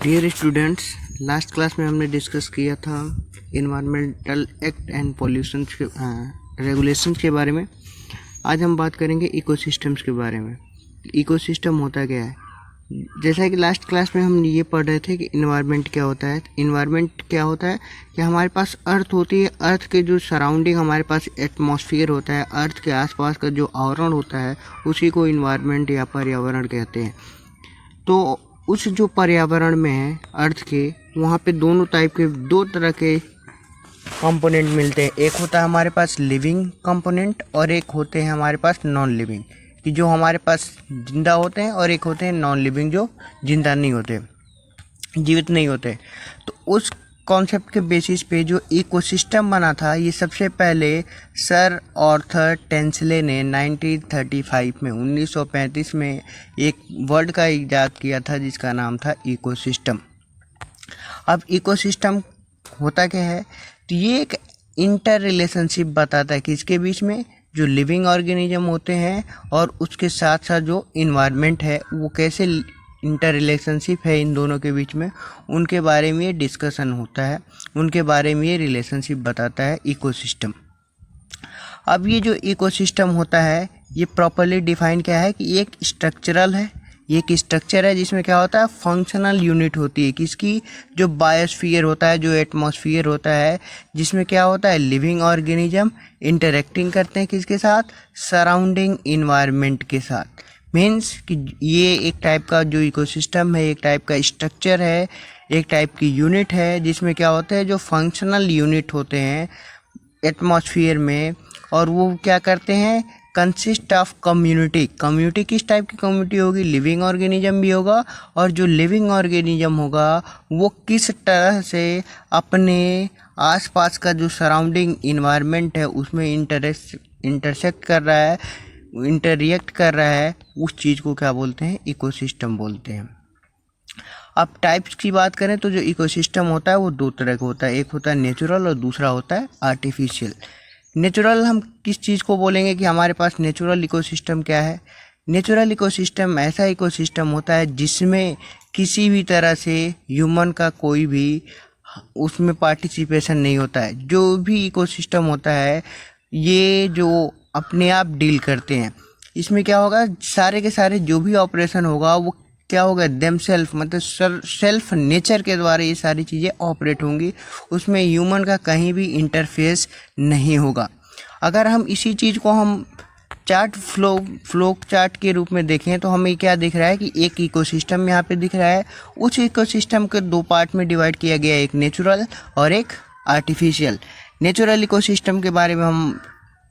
Dear students, last class में हमने discuss किया था इन्वायरमेंटल एक्ट एंड पॉल्यूशन के रेगुलेशंस के बारे में। आज हम बात करेंगे इकोसिस्टम्स के बारे में। इकोसिस्टम होता क्या है? जैसा कि लास्ट क्लास में हम ये पढ़ रहे थे कि इन्वायरमेंट क्या होता है। इन्वायरमेंट क्या होता है कि हमारे पास अर्थ होती है, अर्थ के जो सराउंडिंग हमारे पास एटमॉस्फेयर होता है, अर्थ के आसपास का जो आवरण होता है उसी को इन्वायरमेंट या पर्यावरण कहते हैं। तो उस जो पर्यावरण में है अर्थ के, वहाँ पे दो तरह के कंपोनेंट मिलते हैं। एक होता है हमारे पास लिविंग कंपोनेंट और एक होते हैं हमारे पास नॉन लिविंग, कि जो हमारे पास जिंदा होते हैं, और एक होते हैं नॉन लिविंग जो जिंदा नहीं होते, जीवित नहीं होते। तो उस कॉन्सेप्ट के बेसिस पे जो इकोसिस्टम बना था, ये सबसे पहले सर आर्थर टेंसले ने 1935 में एक वर्ड का इजाद किया था जिसका नाम था इकोसिस्टम। अब इकोसिस्टम होता क्या है? तो ये एक इंटर रिलेशनशिप बताता है कि इसके बीच में जो लिविंग ऑर्गेनिज्म होते हैं और उसके साथ साथ जो इन्वायरमेंट है वो कैसे इंटर रिलेशनशिप है इन दोनों के बीच में, उनके बारे में ये डिस्कशन होता है, उनके बारे में ये रिलेशनशिप बताता है इकोसिस्टम। अब ये जो इकोसिस्टम होता है ये प्रॉपर्ली डिफाइन क्या है कि एक स्ट्रक्चरल है, ये एक स्ट्रक्चर है जिसमें क्या होता है, फंक्शनल यूनिट होती है किसकी, जो बायोस्फीयर होता है, जो एटमॉस्फेयर होता है, जिसमें क्या होता है, लिविंग ऑर्गेनिज्म इंटरेक्टिंग करते हैं किसके साथ, सराउंडिंग इन्वायरमेंट के साथ। मीन्स कि ये एक टाइप का जो इकोसिस्टम है, एक टाइप का स्ट्रक्चर है, एक टाइप की यूनिट है जिसमें क्या होते हैं, जो फंक्शनल यूनिट होते हैं एटमॉस्फेयर में, और वो क्या करते हैं, कंसिस्ट ऑफ कम्युनिटी। कम्युनिटी किस टाइप की कम्युनिटी होगी, लिविंग ऑर्गेनिज्म भी होगा, और जो लिविंग ऑर्गेनिज्म होगा वो किस तरह से अपने आसपास का जो सराउंडिंग इन्वायरमेंट है उसमें इंटरसेक्ट कर रहा है, इंटररिएक्ट कर रहा है, उस चीज़ को क्या बोलते हैं, इकोसिस्टम बोलते हैं। अब टाइप्स की बात करें तो जो इकोसिस्टम होता है वो दो तरह का होता है, एक होता है नेचुरल और दूसरा होता है आर्टिफिशियल। नेचुरल हम किस चीज़ को बोलेंगे कि हमारे पास नेचुरल इकोसिस्टम क्या है? नेचुरल इकोसिस्टम ऐसा इकोसिस्टम होता है जिसमें किसी भी तरह से ह्यूमन का कोई भी उसमें पार्टिसिपेशन नहीं होता है। जो भी इकोसिस्टम होता है ये जो अपने आप डील करते हैं, इसमें क्या होगा, सारे के सारे जो भी ऑपरेशन होगा वो क्या होगा, देम सेल्फ, मतलब सेल्फ नेचर के द्वारा ये सारी चीज़ें ऑपरेट होंगी, उसमें ह्यूमन का कहीं भी इंटरफेस नहीं होगा। अगर हम इसी चीज़ को हम चार्ट फ्लो चार्ट के रूप में देखें तो हमें क्या दिख रहा है कि एक इकोसिस्टम यहाँ पे दिख रहा है। उस इकोसिस्टम के दो पार्ट में डिवाइड किया गया है, एक नेचुरल और एक आर्टिफिशियल। नेचुरल इकोसिस्टम के बारे में हम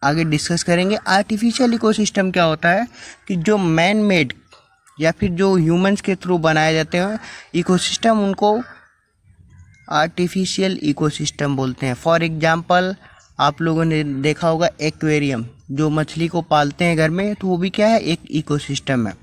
आगे डिस्कस करेंगे। आर्टिफिशियल इकोसिस्टम क्या होता है कि जो मैन मेड या फिर जो ह्यूमंस के थ्रू बनाए जाते हैं इकोसिस्टम, उनको आर्टिफिशियल इकोसिस्टम बोलते हैं। फॉर एग्जांपल आप लोगों ने देखा होगा एक्वेरियम, जो मछली को पालते हैं घर में, तो वो भी क्या है, एक इकोसिस्टम है।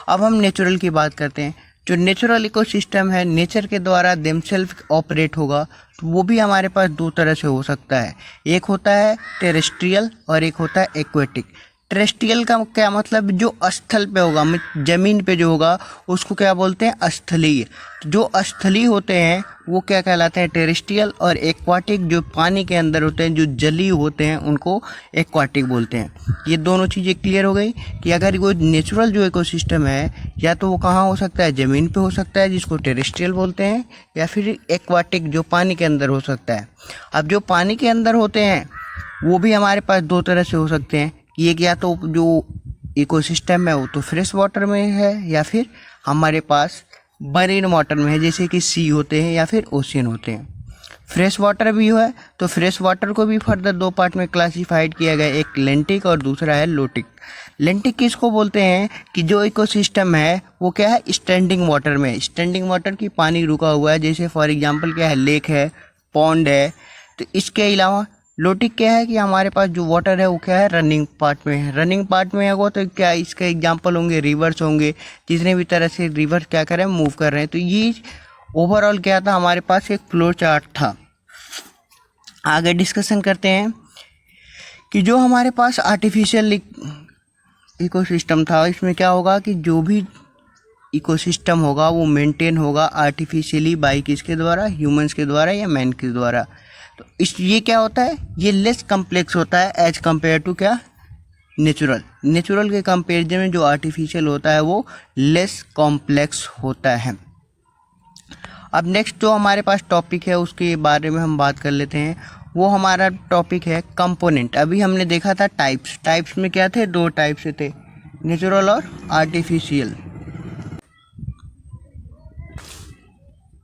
अब हम नेचुरल की बात करते हैं। जो नेचुरल इकोसिस्टम है, नेचर के द्वारा देमसेल्फ ऑपरेट होगा, तो वो भी हमारे पास दो तरह से हो सकता है। एक होता है टेरेस्ट्रियल और एक होता है एक्वेटिक। टेरेस्ट्रियल का क्या मतलब, जो स्थल पे होगा, जमीन पे जो होगा उसको क्या बोलते हैं, स्थलीय। जो स्थलीय होते हैं वो क्या कहलाते हैं, टेरेस्ट्रियल, और एक्वाटिक जो पानी के अंदर होते हैं, जो जलीय होते हैं, उनको एक्वाटिक बोलते हैं। ये दोनों चीज़ें क्लियर हो गई कि अगर वो नेचुरल जो इकोसिस्टम है या तो वो कहाँ हो सकता है, ज़मीन पे हो सकता है जिसको टेरेस्ट्रियल बोलते हैं, या फिर एक्वाटिक जो पानी के अंदर हो सकता है। अब जो पानी के अंदर होते हैं वो भी हमारे पास दो तरह से हो सकते हैं। एक या तो जो इकोसिस्टम है वो तो फ्रेश वाटर में है, या फिर हमारे पास मरीन वाटर में है, जैसे कि सी होते हैं या फिर ओशियन होते हैं। फ्रेश वाटर भी है तो फ्रेश वाटर को भी फर्दर दो पार्ट में क्लासिफाइड किया गया, एक लेंटिक और दूसरा है लोटिक। लेंटिक किसको बोलते हैं कि जो इकोसिस्टम है वो क्या है, स्टैंडिंग वाटर में, स्टैंडिंग वाटर की पानी रुका हुआ है, जैसे फॉर एग्जांपल क्या है, लेक है, पॉन्ड है। तो इसके अलावा लोटिक क्या है कि हमारे पास जो वाटर है वो क्या है, रनिंग पार्ट में है। रनिंग पार्ट में होगा तो क्या इसका एग्जांपल होंगे रिवर्स होंगे, जितने भी तरह से रिवर क्या कर रहे हैं, मूव कर रहे हैं। तो ये ओवरऑल क्या था, हमारे पास एक फ्लो चार्ट था। आगे डिस्कशन करते हैं कि जो हमारे पास आर्टिफिशियल इकोसिस्टम था, इसमें क्या होगा कि जो भी इकोसिस्टम होगा वो मेंटेन होगा आर्टिफिशियली बाई किसके द्वारा, ह्यूमंस के द्वारा या मैन के द्वारा। तो ये क्या होता है, ये लेस कम्प्लेक्स होता है एज कम्पेयर टू क्या, नेचुरल के कंपेरिजन में जो आर्टिफिशियल होता है वो लेस कॉम्प्लेक्स होता है। अब नेक्स्ट जो हमारे पास टॉपिक है उसके बारे में हम बात कर लेते हैं। वो हमारा टॉपिक है कंपोनेंट। अभी हमने देखा था टाइप्स में क्या थे, 2 टाइप्स थे, नेचुरल और आर्टिफिशियल।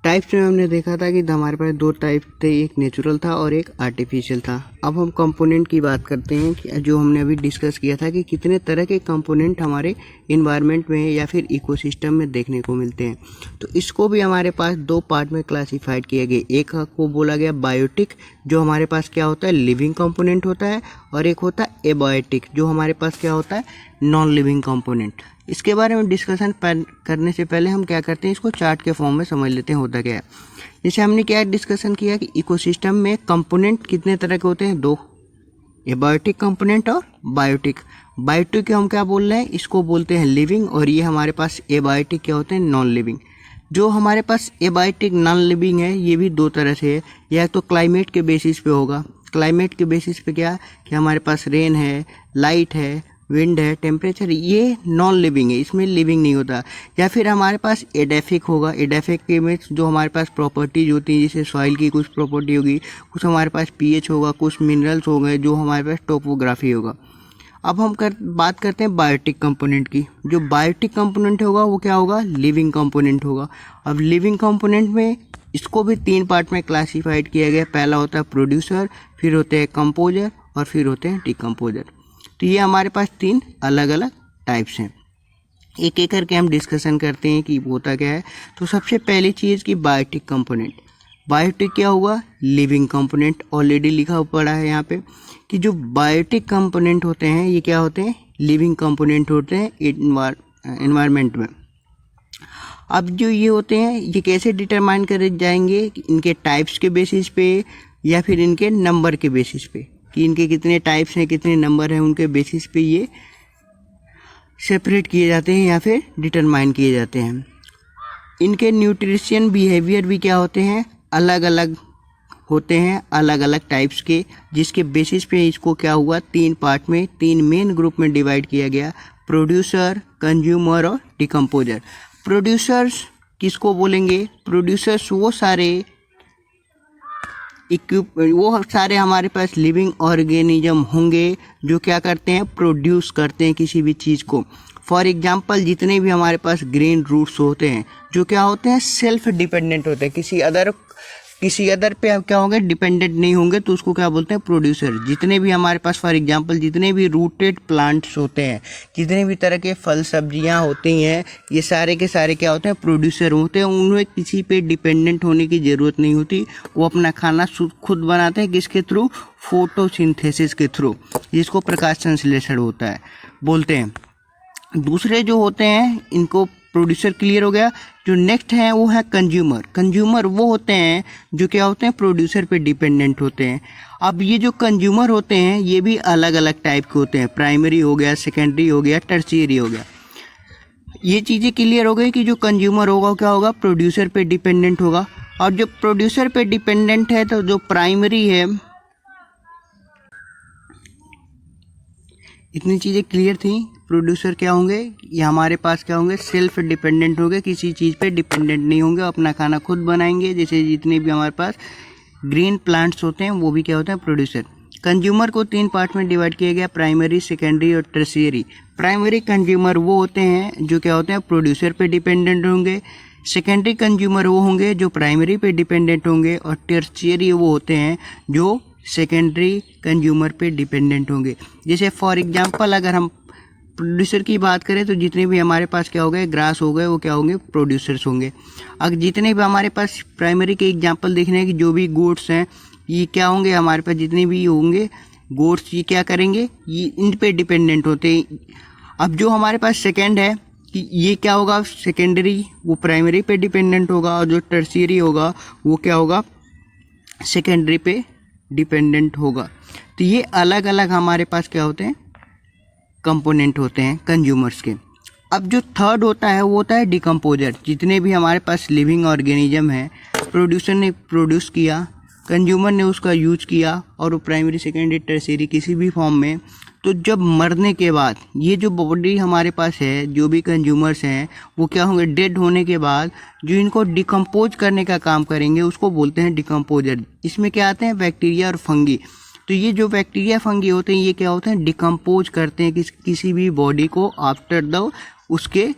टाइप्स में हमने देखा था कि हमारे पास 2 टाइप थे, एक नेचुरल था और एक आर्टिफिशियल था। अब हम कंपोनेंट की बात करते हैं कि जो हमने अभी डिस्कस किया था कि कितने तरह के कंपोनेंट हमारे इन्वायरमेंट में या फिर इकोसिस्टम में देखने को मिलते हैं। तो इसको भी हमारे पास 2 पार्ट में क्लासिफाइड किए गए। एक को बोला गया बायोटिक, जो हमारे पास क्या होता है, लिविंग कंपोनेंट होता है, और एक होता है एबायोटिक, जो हमारे पास क्या होता है, नॉन लिविंग कंपोनेंट। इसके बारे में डिस्कशन करने से पहले हम क्या करते हैं, इसको चार्ट के फॉर्म में समझ लेते हैं होता क्या है। जैसे हमने क्या डिस्कशन किया कि इकोसिस्टम में कंपोनेंट कितने तरह के होते हैं, 2, एबायोटिक कंपोनेंट और बायोटिक। बायोटिक हम क्या बोल रहे हैं, इसको बोलते हैं लिविंग, और ये हमारे पास एबायोटिक क्या होते हैं, नॉन लिविंग। जो हमारे पास एबायोटिक नॉन लिविंग है ये भी 2 तरह से है, या तो क्लाइमेट के बेसिस पे होगा। क्लाइमेट के बेसिस पे क्या कि हमारे पास रेन है, लाइट है, विंड है, टेम्परेचर, ये नॉन लिविंग है, इसमें लिविंग नहीं होता। या फिर हमारे पास एडेफिक होगा। एडेफिक के में जो हमारे पास प्रॉपर्टीज होती हैं, जैसे सॉइल की कुछ प्रॉपर्टी होगी, कुछ हमारे पास पीएच होगा, कुछ मिनरल्स हो गए, जो हमारे पास टोपोग्राफी होगा। अब हम बात करते हैं बायोटिक कंपोनेंट की। जो बायोटिक कंपोनेंट होगा वो क्या होगा, लिविंग कंपोनेंट होगा। अब लिविंग कंपोनेंट में इसको भी 3 पार्ट में क्लासीफाइड किया गया। पहला होता है प्रोड्यूसर, फिर होते हैं कंपोजर, और फिर होते हैं डिकम्पोजर। तो ये हमारे पास 3 अलग अलग टाइप्स हैं। एक एक करके हम डिस्कशन करते हैं कि होता क्या है। तो सबसे पहली चीज़ कि बायोटिक कंपोनेंट। बायोटिक क्या हुआ, लिविंग कंपोनेंट। ऑलरेडी लिखा पड़ा है यहाँ पे कि जो बायोटिक कंपोनेंट होते हैं ये क्या होते हैं, लिविंग कंपोनेंट होते हैं एनवायरनमेंट में। अब जो ये होते हैं ये कैसे डिटरमाइन करे जाएंगे, कि इनके टाइप्स के बेसिस पे या फिर इनके नंबर के बेसिस पे, कि इनके कितने टाइप्स हैं, कितने नंबर हैं, उनके बेसिस पे ये सेपरेट किए जाते हैं या फिर डिटरमाइन किए जाते हैं। इनके न्यूट्रिशन बिहेवियर भी क्या होते हैं, अलग अलग होते हैं, अलग अलग टाइप्स के, जिसके बेसिस पे इसको क्या हुआ, 3 पार्ट में, 3 मेन ग्रुप में डिवाइड किया गया, प्रोड्यूसर, कंज्यूमर और डिकम्पोजर। प्रोड्यूसर्स किसको बोलेंगे, प्रोड्यूसर्स वो सारे हमारे पास लिविंग ऑर्गेनिज्म होंगे जो क्या करते हैं, प्रोड्यूस करते हैं किसी भी चीज़ को। फॉर एग्जांपल जितने भी हमारे पास ग्रीन रूट्स होते हैं जो क्या होते हैं, सेल्फ डिपेंडेंट होते हैं, किसी अदर पे क्या होंगे, डिपेंडेंट नहीं होंगे, तो उसको क्या बोलते हैं, प्रोड्यूसर। जितने भी हमारे पास फॉर एग्जांपल जितने भी रूटेड प्लांट्स होते हैं, जितने भी तरह के फल सब्जियां होती हैं, ये सारे के सारे क्या होते हैं, प्रोड्यूसर होते हैं। उन्हें किसी पे डिपेंडेंट होने की ज़रूरत नहीं होती, वो अपना खाना खुद बनाते हैं। किसके थ्रू, फोटोसिंथेसिस के थ्रू, जिसको प्रकाश संश्लेषण होता है बोलते हैं। दूसरे जो होते हैं इनको प्रोड्यूसर क्लियर हो गया। जो नेक्स्ट है वो है कंज्यूमर वो होते हैं जो क्या होते हैं, प्रोड्यूसर पे डिपेंडेंट होते हैं। अब ये जो कंज्यूमर होते हैं ये भी अलग अलग टाइप के होते हैं, प्राइमरी हो गया, सेकेंडरी हो गया, टर्शियरी हो गया। ये चीज़ें क्लियर हो गई कि जो कंज्यूमर होगा क्या होगा, प्रोड्यूसर पे डिपेंडेंट होगा। और जो प्रोड्यूसर पे डिपेंडेंट है तो जो प्राइमरी है, इतनी चीज़ें क्लियर थी। प्रोड्यूसर क्या होंगे, ये हमारे पास क्या होंगे, सेल्फ डिपेंडेंट होंगे, किसी चीज़ पे डिपेंडेंट नहीं होंगे, अपना खाना खुद बनाएंगे। जैसे जितने भी हमारे पास ग्रीन प्लांट्स होते हैं वो भी क्या होते हैं, प्रोड्यूसर। कंज्यूमर को 3 पार्ट में डिवाइड किया गया, प्राइमरी, सेकेंडरी और टर्शियरी। प्राइमरी कंज्यूमर वो होते हैं जो क्या होते हैं, प्रोड्यूसर पे डिपेंडेंट होंगे। सेकेंडरी कंज्यूमर वो होंगे जो प्राइमरी पे डिपेंडेंट होंगे, और टर्शियरी वो होते हैं जो सेकेंडरी कंज्यूमर पे डिपेंडेंट होंगे। जैसे फॉर एग्जांपल अगर हम प्रोड्यूसर की बात करें तो जितने भी हमारे पास क्या हो गए, ग्रास हो गए, वो क्या होंगे, प्रोड्यूसर्स होंगे। अगर जितने भी हमारे पास प्राइमरी के एग्जांपल देखने हैं कि जो भी गोट्स हैं ये क्या होंगे, हमारे पास जितने भी होंगे गोट्स ये क्या करेंगे, ये इन पे डिपेंडेंट होते हैं। अब जो हमारे पास सेकेंड है कि ये क्या होगा, सेकेंडरी वो प्राइमरी पे डिपेंडेंट होगा, और जो टर्शियरी होगा वो क्या होगा, सेकेंडरी पे डिपेंडेंट होगा। तो ये अलग अलग हमारे पास क्या होते हैं, कंपोनेंट होते हैं कंज्यूमर्स के। अब जो थर्ड होता है वो होता है डिकम्पोजर। जितने भी हमारे पास लिविंग ऑर्गेनिज्म है, प्रोड्यूसर ने प्रोड्यूस किया, कंज्यूमर ने उसका यूज किया, और वो प्राइमरी सेकेंडरी टर्शियरी किसी भी फॉर्म में, तो जब मरने के बाद ये जो बॉडी हमारे पास है, जो भी कंज्यूमर्स हैं, वो क्या होंगे, डेड होने के बाद जो इनको डिकम्पोज करने का काम करेंगे उसको बोलते हैं डिकम्पोजर। इसमें क्या आते हैं, बैक्टीरिया और फंगी। तो ये जो बैक्टीरिया फंगी होते हैं ये क्या होते हैं, डिकम्पोज करते हैं किसी भी बॉडी को आफ्टर द उसके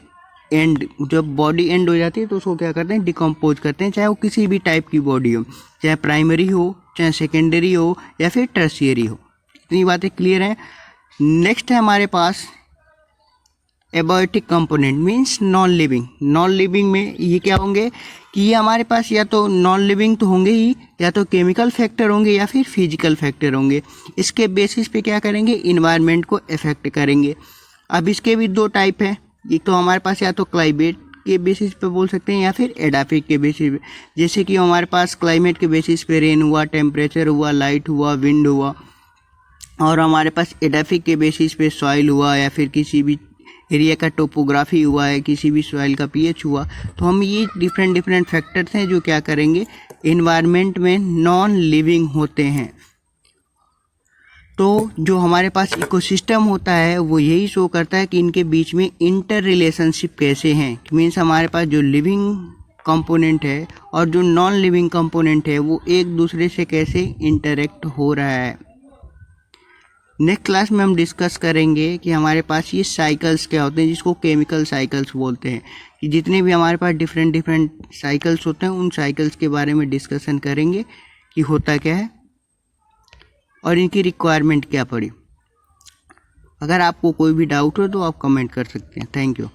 एंड। जब बॉडी एंड हो जाती है तो उसको क्या करते हैं, डिकम्पोज करते हैं, चाहे वो किसी भी टाइप की बॉडी हो, चाहे प्राइमरी हो, चाहे सेकेंडरी हो, या फिर टर्शियरी हो। इतनी बातें क्लियर हैं। नेक्स्ट है हमारे पास abiotic component, means non living. Non living में ये क्या होंगे कि ये हमारे पास या तो नॉन लिविंग तो होंगे ही, या तो केमिकल फैक्टर होंगे, या फिर फिजिकल फैक्टर होंगे। इसके बेसिस पे क्या करेंगे, इन्वायरमेंट को इफेक्ट करेंगे। अब इसके भी दो टाइप है, एक तो हमारे पास या तो क्लाइमेट के बेसिस पे बोल सकते हैं, या फिर एडाफिक के बेसिस पे। जैसे कि हमारे पास क्लाइमेट के बेसिस पे रेन हुआ, टेम्परेचर हुआ, लाइट हुआ, विंड हुआ, और हमारे पास एडाफिक के बेसिस पे सॉइल हुआ, या फिर किसी भी एरिया का टोपोग्राफी हुआ है, किसी भी सॉइल का पीएच हुआ। तो हम ये डिफरेंट फैक्टर्स हैं जो क्या करेंगे, इन्वायरमेंट में नॉन लिविंग होते हैं। तो जो हमारे पास इकोसिस्टम होता है वो यही शो करता है कि इनके बीच में इंटर रिलेशनशिप कैसे हैं। मीन्स हमारे पास जो लिविंग कंपोनेंट है और जो नॉन लिविंग कंपोनेंट है वो एक दूसरे से कैसे इंटरेक्ट हो रहा है। नेक्स्ट क्लास में हम डिस्कस करेंगे कि हमारे पास ये साइकिल्स क्या होते हैं, जिसको केमिकल साइकिल्स बोलते हैं। कि जितने भी हमारे पास डिफरेंट साइकिल्स होते हैं उन साइकिल्स के बारे में डिस्कशन करेंगे कि होता क्या है और इनकी रिक्वायरमेंट क्या पड़ी। अगर आपको कोई भी डाउट हो तो आप कमेंट कर सकते हैं। Thank you.